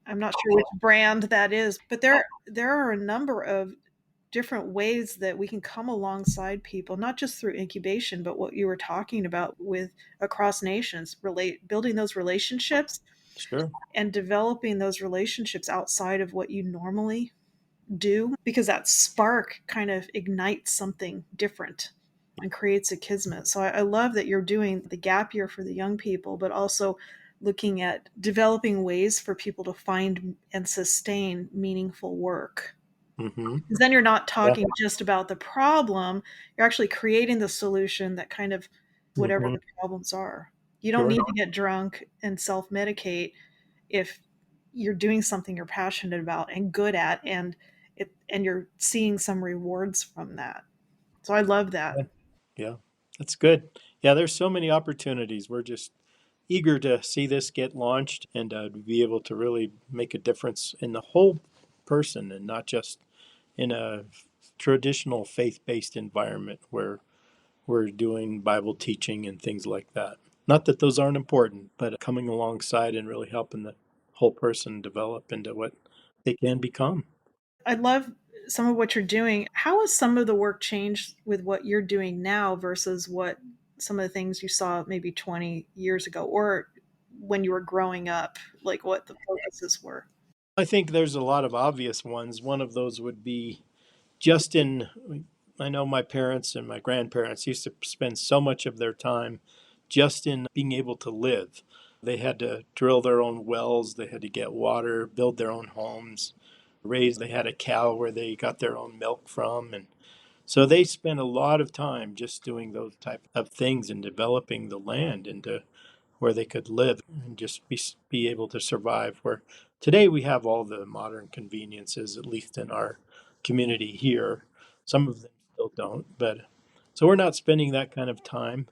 Speaker 2: I'm not sure which brand that is, but there are a number of different ways that we can come alongside people, not just through incubation, but what you were talking about with across nations, building those relationships
Speaker 3: Sure.
Speaker 2: and developing those relationships outside of what you normally do, because that spark kind of ignites something different and creates a kismet. So I love that you're doing the gap year for the young people, but also looking at developing ways for people to find and sustain meaningful work.
Speaker 3: Mm-hmm.
Speaker 2: Because then you're not
Speaker 3: Yeah.
Speaker 2: talking just about the problem, you're actually creating the solution that kind of whatever
Speaker 3: Mm-hmm.
Speaker 2: the problems are. You don't
Speaker 3: Sure.
Speaker 2: need to get drunk and self medicate if you're doing something you're passionate about and good at, and you're seeing some rewards from that. So I love that.
Speaker 3: Yeah. Yeah. That's good. Yeah, there's so many opportunities. We're just eager to see this get launched and be able to really make a difference in the whole person and not just in a traditional faith-based environment where we're doing Bible teaching and things like that. Not that those aren't important, but coming alongside and really helping the whole person develop into what they can become.
Speaker 2: I love some of what you're doing. How has some of the work changed with what you're doing now versus what some of the things you saw maybe 20 years ago or when you were growing up, like what the focuses were?
Speaker 3: I think there's a lot of obvious ones. One of those would be just in, I know my parents and my grandparents used to spend so much of their time just in being able to live. They had to drill their own wells, they had to get water, build their own homes, they had a cow where they got their own milk from. And so they spent a lot of time just doing those type of things and developing the land into where they could live and just be able to survive. Where today we have all the modern conveniences, at least in our community here. Some of them still don't, but so we're not spending that kind of time.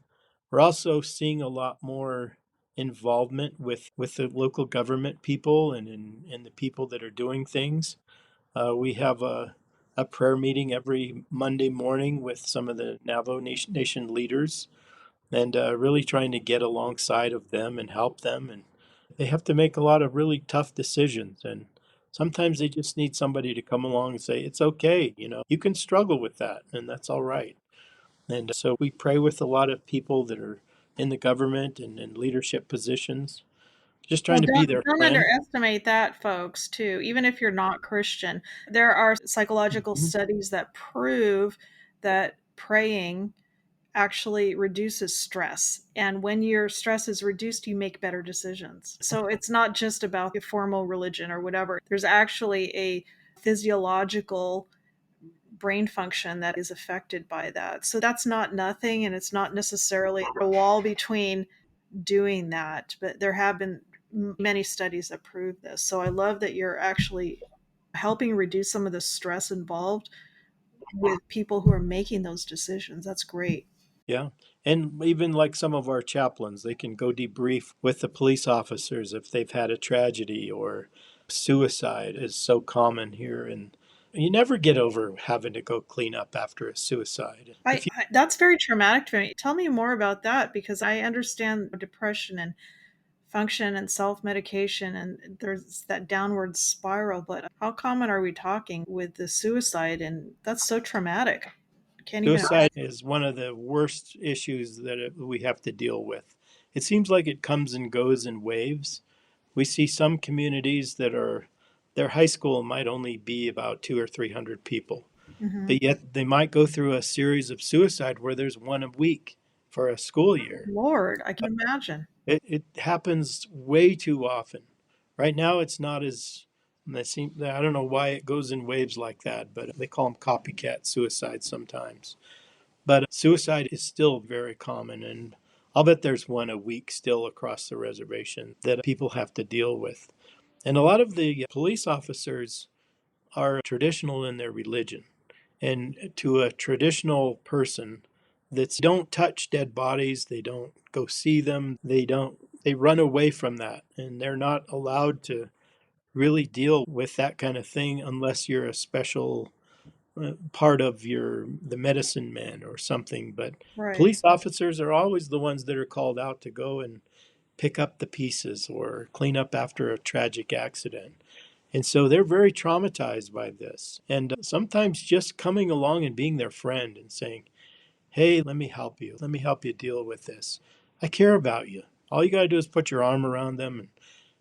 Speaker 3: We're also seeing a lot more involvement with the local government people and the people that are doing things. We have a prayer meeting every Monday morning with some of the Navajo Nation leaders and really trying to get alongside of them and help them. And they have to make a lot of really tough decisions. And sometimes they just need somebody to come along and say, it's okay, you can struggle with that, and that's all right. And so we pray with a lot of people that are in the government and in leadership positions, just
Speaker 2: Well,
Speaker 3: trying to be their
Speaker 2: don't
Speaker 3: friend.
Speaker 2: underestimate that, folks, too. Even if you're not Christian, there are psychological
Speaker 3: Mhm.
Speaker 2: studies that prove that praying actually reduces stress. And when your stress is reduced, you make better decisions. So it's not just about a formal religion or whatever. There's actually a physiological brain function that is affected by that. So that's not nothing, and it's not necessarily a wall between doing that, but there have been many studies that prove this. So I love that you're actually helping reduce some of the stress involved with people who are making those decisions. That's great.
Speaker 3: Yeah. And even like some of our chaplains, they can go debrief with the police officers if they've had a tragedy or suicide is so common here. And you never get over having to go clean up after a suicide. If you
Speaker 2: That's very traumatic to me. Tell me more about that because I understand depression and function and self medication, and there's that downward spiral. But how common are we talking with the suicide? And that's so traumatic. I can't even
Speaker 3: suicide
Speaker 2: imagine.
Speaker 3: is one of the worst issues that we have to deal with. It seems like it comes and goes in waves. We see some communities that are their high school might only be about 200 or 300 people,
Speaker 2: Hmm.
Speaker 3: but yet they might go through a series of suicide where there's one a week for a school year.
Speaker 2: Lord, I can imagine.
Speaker 3: It happens way too often. Right now, it's not as. I don't know why it goes in waves like that, but they call them copycat suicides sometimes. But suicide is still very common, and I'll bet there's one a week still across the reservation that people have to deal with. And a lot of the police officers are traditional in their religion. And to a traditional person, that don't touch dead bodies, they don't go see them, they run away from that, and they're not allowed to really deal with that kind of thing unless you're a special part of the medicine men or something. But
Speaker 2: Right.
Speaker 3: police officers are always the ones that are called out to go and pick up the pieces or clean up after a tragic accident. And so they're very traumatized by this. And sometimes just coming along and being their friend and saying, hey, let me help you. Let me help you deal with this. I care about you. All you got to do is put your arm around them and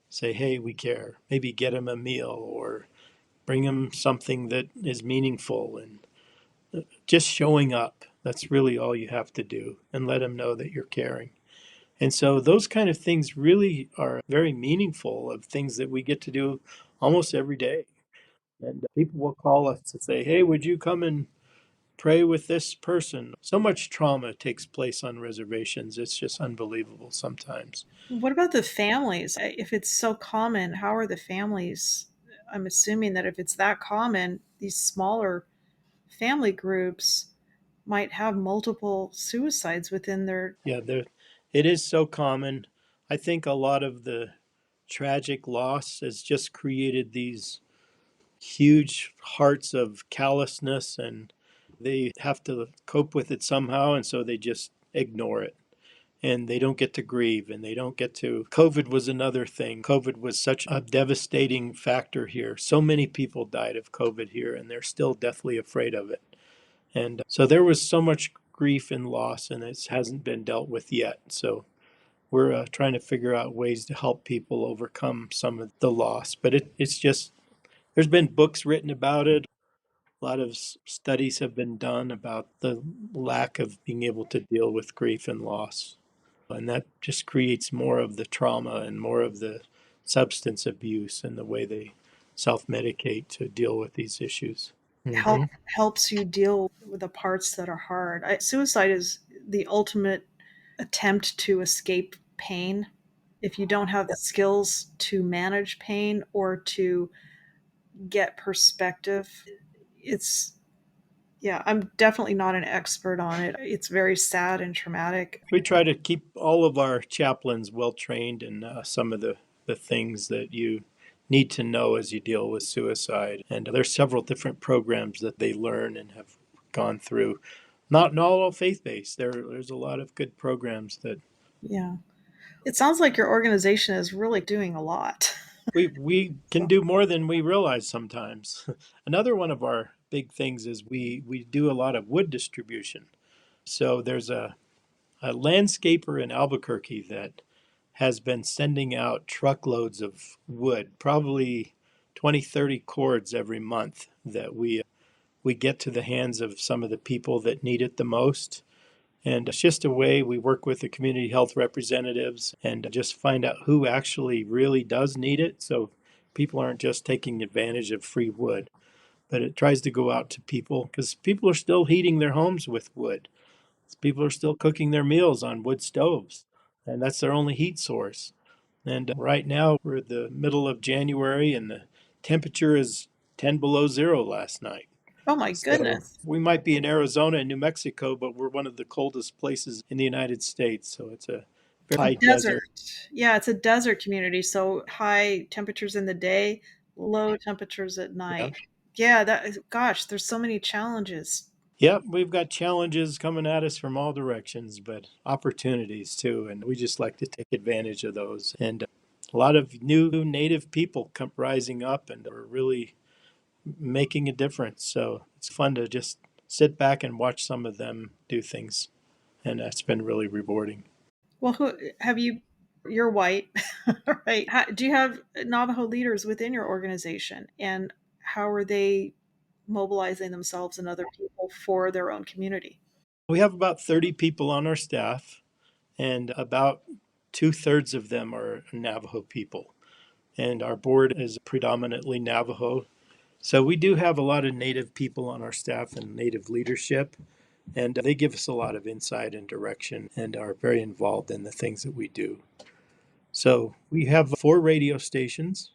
Speaker 3: say, hey, we care. Maybe get them a meal or bring them something that is meaningful. And just showing up. That's really all you have to do and let them know that you're caring. And so those kind of things really are very meaningful of things that we get to do almost every day. And people will call us to say, hey, would you come and pray with this person? So much trauma takes place on reservations. It's just unbelievable sometimes.
Speaker 2: What about the families? If it's so common, how are the families? I'm assuming that if it's that common, these smaller family groups might have multiple suicides within their.
Speaker 3: Yeah, it is so common. I think a lot of the tragic loss has just created these huge hearts of callousness and They have to cope with it somehow, and so they just ignore it. And they don't get to grieve, and they don't get to. COVID was another thing. COVID was such a devastating factor here. So many people died of COVID here, and they're still deathly afraid of it. And so there was so much grief and loss, and it hasn't been dealt with yet. So we're trying to figure out ways to help people overcome some of the loss. But it's just, there's been books written about it. A lot of studies have been done about the lack of being able to deal with grief and loss. And that just creates more of the trauma and more of the substance abuse and the way they self medicate to deal with these issues.
Speaker 2: Help helps you deal with the parts that are hard. Suicide is the ultimate attempt to escape pain. If you don't have the skills to manage pain or to get perspective, it's yeah, I'm definitely not an expert on it. It's very sad and traumatic.
Speaker 3: We try to keep all of our chaplains well trained in some of the things that you need to know as you deal with suicide. And there's several different programs that they learn and have gone through. Not all faith based. There's a lot of good programs that
Speaker 2: Yeah. It sounds like your organization is really doing a lot.
Speaker 3: we can do more than we realize sometimes. Another one of our big things is we do a lot of wood distribution. So there's a landscaper in Albuquerque that has been sending out truckloads of wood, probably 20, 30 cords every month that we get to the hands of some of the people that need it the most. And it's just a way we work with the community health representatives and just find out who actually really does need it. So people aren't just taking advantage of free wood, but it tries to go out to people because people are still heating their homes with wood. People are still cooking their meals on wood stoves, and that's their only heat source. And right now, we're at the middle of January, and the temperature is 10 below zero last night.
Speaker 2: Oh my
Speaker 3: So
Speaker 2: goodness.
Speaker 3: we might be in Arizona and New Mexico, but we're one of the coldest places in the United States. So it's a very high
Speaker 2: Desert.
Speaker 3: desert.
Speaker 2: Yeah, it's a desert community, so high temperatures in the day, low temperatures at
Speaker 3: Yeah.
Speaker 2: night. Yeah, that gosh, there's so many challenges.
Speaker 3: Yep, we've got challenges coming at us from all directions, but opportunities too. And we just like to take advantage of those. And a lot of new native people come rising up and are really making a difference. So it's fun to just sit back and watch some of them do things. And that's been really rewarding.
Speaker 2: Well, who have you you're white, right? Do you have Navajo leaders within your organization and how are they mobilizing themselves and other people for their own community?
Speaker 3: We have about 30 people on our staff, and about two-thirds of them are Navajo people. And our board is predominantly Navajo. So we do have a lot of Native people on our staff and Native leadership, and they give us a lot of insight and direction and are very involved in the things that we do. So we have 4 radio stations,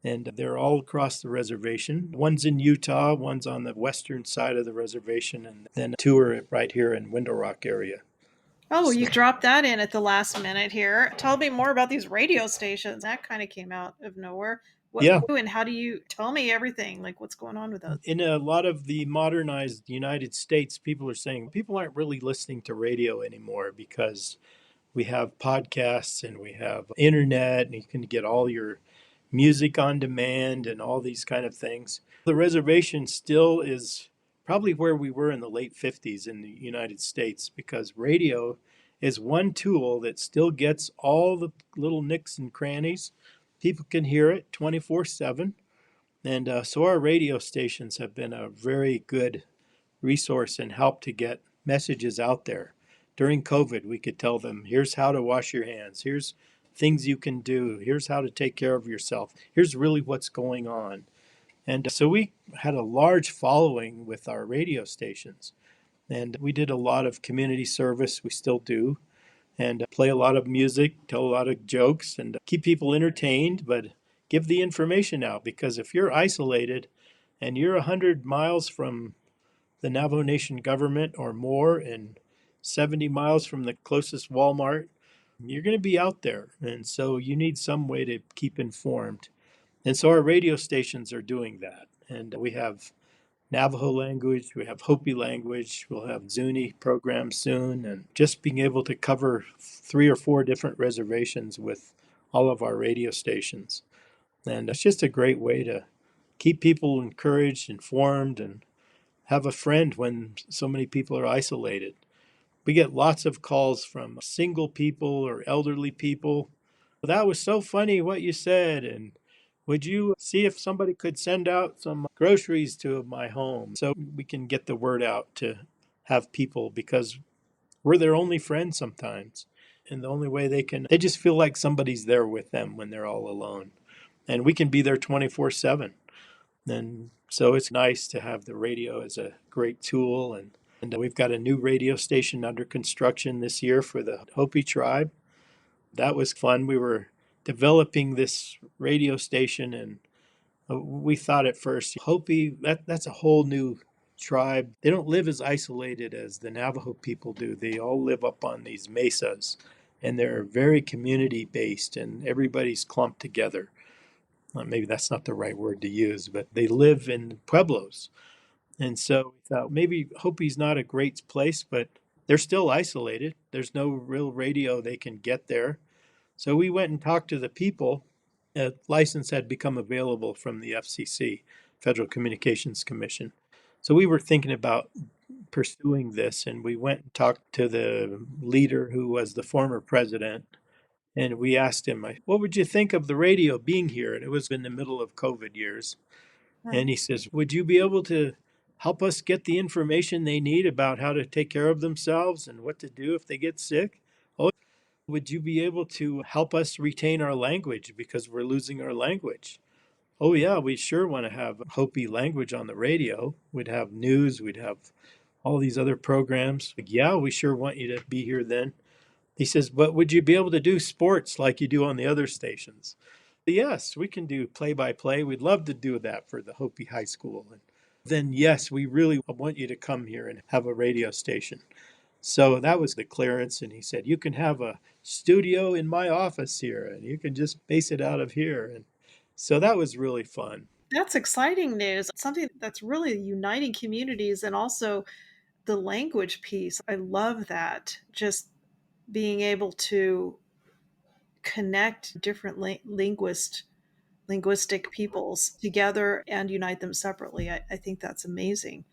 Speaker 3: and they're all across the reservation. One's in Utah, one's on the western side of the reservation, and then 2 are right here in Window Rock area.
Speaker 2: Oh,
Speaker 3: So,
Speaker 2: you dropped that in at the last minute here. Tell me more about these radio stations. That kind of came out of nowhere. What
Speaker 3: yeah,
Speaker 2: and how do you tell me everything? Like what's going on with those?
Speaker 3: in a lot of the modernized United States, people are saying people aren't really listening to radio anymore because we have podcasts and we have internet and you can get all your music on demand and all these kind of things. The reservation still is probably where we were in the late 50s in the United States because radio is one tool that still gets all the little nicks and crannies. People can hear it 24/7. And so our radio stations have been a very good resource and help to get messages out there. During COVID, we could tell them, here's how to wash your hands. Here's things you can do. Here's how to take care of yourself. Here's really what's going on. And so we had a large following with our radio stations. And we did a lot of community service. We still do. And play a lot of music, tell a lot of jokes, and keep people entertained, but give the information out because if you're isolated and you're 100 miles from the Navajo Nation government or more and 70 miles from the closest Walmart, you're going to be out there. And so you need some way to keep informed. And so our radio stations are doing that. And we have Navajo language, we have Hopi language, we'll have Zuni programs soon, and just being able to cover 3 or 4 different reservations with all of our radio stations. And it's just a great way to keep people encouraged, informed, and have a friend when so many people are isolated. We get lots of calls from single people or elderly people. That was so funny what you said. And would you see if somebody could send out some groceries to my home so we can get the word out to have people, because we're their only friend sometimes. And the only way they just feel like somebody's there with them when they're all alone. And we can be there 24/7. And so it's nice to have the radio as a great tool. And we've got a new radio station under construction this year for the Hopi tribe. That was fun. We were developing this radio station, and we thought at first, Hopi, that's a whole new tribe. They don't live as isolated as the Navajo people do. They all live up on these mesas, and they're very community based, and everybody's clumped together. Maybe that's not the right word to use, but they live in pueblos. And so we thought maybe Hopi's not a great place, but they're still isolated. There's no real radio they can get there. So we went and talked to the people. A license had become available from the FCC, Federal Communications Commission. So we were thinking about pursuing this, and we went and talked to the leader who was the former president. And we asked him, what would you think of the radio being here? And it was in the middle of COVID years. And he says, would you be able to help us get the information they need about how to take care of themselves and what to do if they get sick? Oh, would you be able to help us retain our language because we're losing our language? Oh, yeah, we sure want to have Hopi language on the radio. We'd have news, we'd have all these other programs. Like, yeah, we sure want you to be here then. He says, but would you be able to do sports like you do on the other stations? Yes, we can do play by play. We'd love to do that for the Hopi High School. And then, yes, we really want you to come here and have a radio station. So that was the clearance. And he said, you can have a studio in my office here, and you can just base it out of here. And so that was really fun.
Speaker 2: That's exciting news. Something that's really uniting communities, and also the language piece. I love that. Just being able to connect different linguistic peoples together and unite them separately. I think that's amazing.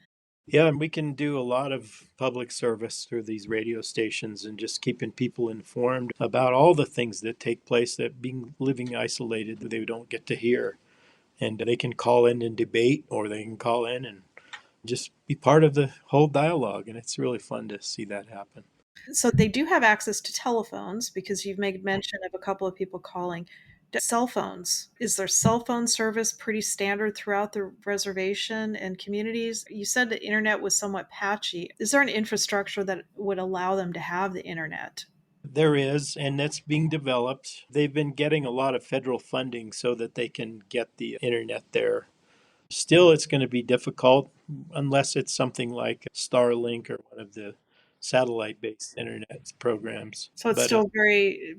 Speaker 3: Yeah, and we can do a lot of public service through these radio stations and just keeping people informed about all the things that take place that being living isolated they don't get to hear. And they can call in and debate, or they can call in and just be part of the whole dialogue. And it's really fun to see that happen.
Speaker 2: So they do have access to telephones, because you've made mention of a couple of people calling. Cell phones. Is their cell phone service pretty standard throughout the reservation and communities? You said the internet was somewhat patchy. Is there an infrastructure that would allow them to have the internet?
Speaker 3: There is, and that's being developed. They've been getting a lot of federal funding so that they can get the internet there. Still, it's going to be difficult unless it's something like Starlink or one of the satellite based internet programs.
Speaker 2: So it's
Speaker 3: But
Speaker 2: still very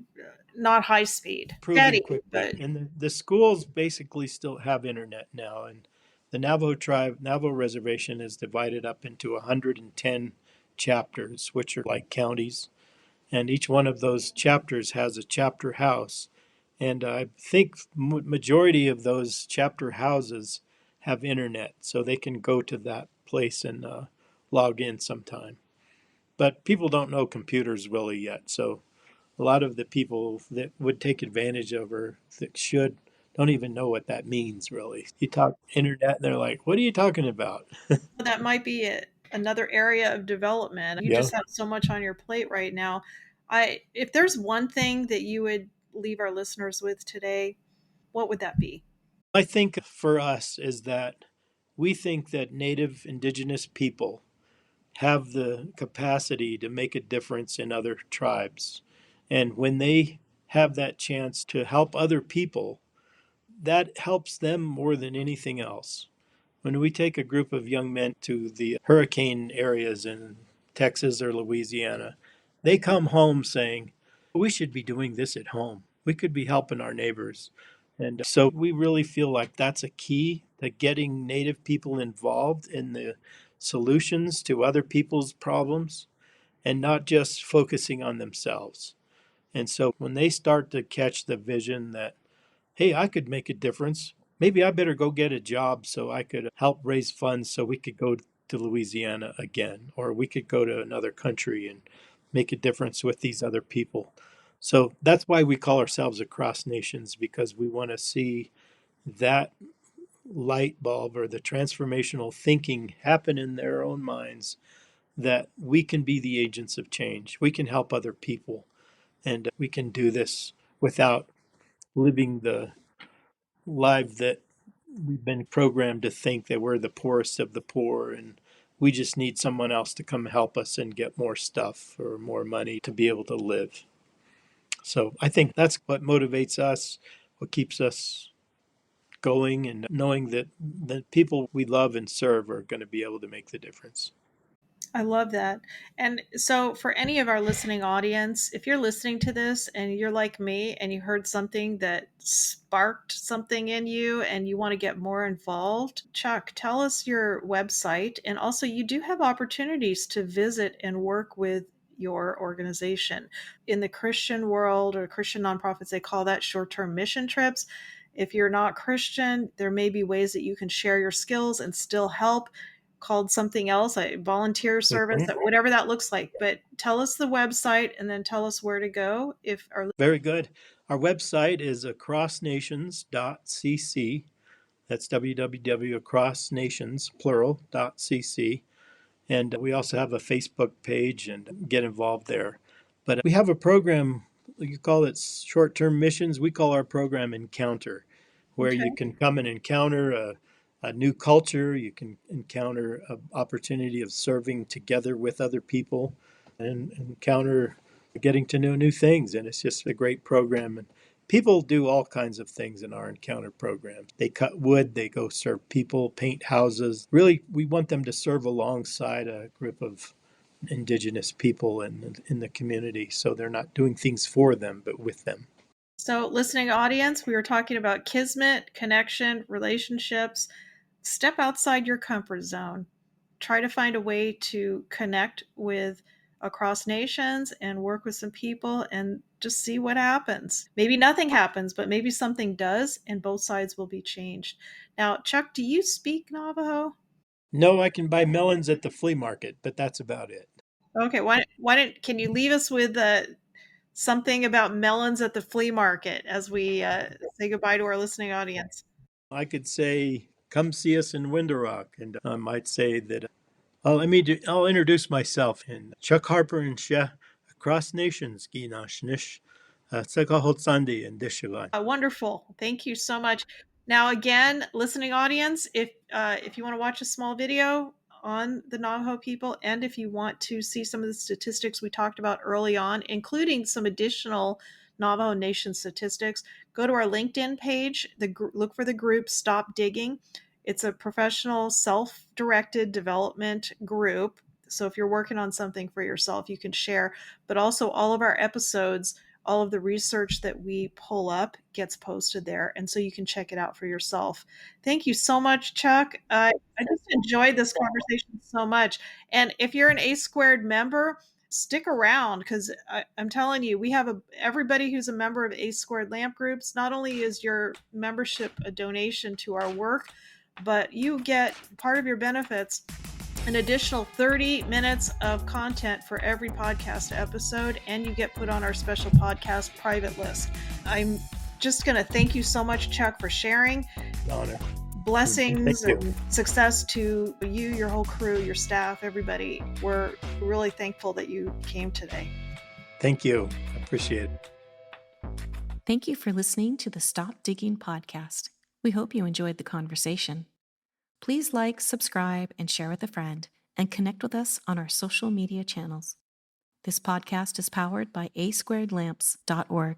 Speaker 2: not high speed.
Speaker 3: improving
Speaker 2: Steady,
Speaker 3: quickly.
Speaker 2: but
Speaker 3: And the schools basically still have internet now. And the Navajo tribe, Navajo reservation is divided up into 110 chapters, which are like counties. And each one of those chapters has a chapter house. And I think majority of those chapter houses have internet, so they can go to that place and log in sometime. But people don't know computers really yet, so a lot of the people that would take advantage of or that should don't even know what that means really. You talk internet, and they're like, "What are you talking about?"
Speaker 2: that might be it. Another area of development. You
Speaker 3: Yeah.
Speaker 2: just have so much on your plate right now. If there's one thing that you would leave our listeners with today, what would that be?
Speaker 3: I think for us is that we think that Native Indigenous people have the capacity to make a difference in other tribes. And when they have that chance to help other people, that helps them more than anything else. When we take a group of young men to the hurricane areas in Texas or Louisiana, they come home saying, we should be doing this at home. We could be helping our neighbors. And so we really feel like that's a key to getting Native people involved in the solutions to other people's problems and not just focusing on themselves. And so when they start to catch the vision that, hey, I could make a difference, maybe I better go get a job so I could help raise funds so we could go to Louisiana again, or we could go to another country and make a difference with these other people. So that's why we call ourselves Across Nations, because we want to see that light bulb or the transformational thinking happen in their own minds, that we can be the agents of change. We can help other people, and we can do this without living the life that we've been programmed to think that we're the poorest of the poor and we just need someone else to come help us and get more stuff or more money to be able to live. So I think that's what motivates us, what keeps us going, and knowing that the people we love and serve are going to be able to make the difference.
Speaker 2: I love that. And so, for any of our listening audience, if you're listening to this and you're like me and you heard something that sparked something in you and you want to get more involved, Chuck, tell us your website. And also, you do have opportunities to visit and work with your organization. In the Christian world or Christian nonprofits, they call that short term mission trips. If you're not Christian, there may be ways that you can share your skills and still help, called something else, a volunteer service,
Speaker 3: Mhm.
Speaker 2: whatever that looks like. But tell us the website and then tell us where to go. If our
Speaker 3: Very good. Our website is acrossnations.cc. That's www.acrossnations, plural.cc. And we also have a Facebook page and get involved there. But we have a program, you call it short term missions. We call our program Encounter, where
Speaker 2: okay,
Speaker 3: you can come and encounter a new culture. You can encounter an opportunity of serving together with other people and encounter getting to know new things. And it's just a great program. And people do all kinds of things in our encounter programs. They cut wood, they go serve people, paint houses. Really, we want them to serve alongside a group of Indigenous people in the community. So they're not doing things for them, but with them.
Speaker 2: so listening audience, we were talking about kismet, connection, relationships. Step outside your comfort zone. Try to find a way to connect with across nations and work with some people and just see what happens. Maybe nothing happens, but maybe something does, and both sides will be changed. Now, Chuck, do you speak Navajo?
Speaker 3: No, I can buy melons at the flea market, but that's about it.
Speaker 2: Okay, why don't can you leave us with something about melons at the flea market as we say goodbye to our listening audience?
Speaker 3: I could say, come see us in Window Rock. And I might say that, I'll introduce myself. And Chuck Harper and Sheh, Across Nations, Ginashnish, Tsakahotsandi and Dishilan.
Speaker 2: Wonderful. Thank you so much. Now, again, listening audience, if you want to watch a small video on the Navajo people, and if you want to see some of the statistics we talked about early on, including some additional Navajo Nation statistics, go to our LinkedIn page. Look for the group Stop Digging. It's a professional, self-directed development group. So if you're working on something for yourself, you can share. But also, all of our episodes, all of the research that we pull up gets posted there. And so you can check it out for yourself. Thank you so much, Chuck. I just enjoyed this conversation so much. And if you're an A Squared member, stick around because I'm telling you, we have everybody who's a member of A Squared Lamp Groups. Not only is your membership a donation to our work, but you get part of your benefits an additional 30 minutes of content for every podcast episode, and you get put on our special podcast private list. I'm just going to thank you so much, Chuck, for sharing.
Speaker 3: Honor.
Speaker 2: Blessings and success to you, your whole crew, your staff, everybody. We're really thankful that you came today.
Speaker 3: Thank you. I appreciate it.
Speaker 1: Thank you for listening to the Stop Digging podcast. We hope you enjoyed the conversation. Please like, subscribe, and share with a friend, and connect with us on our social media channels. This podcast is powered by asquaredlamps.org.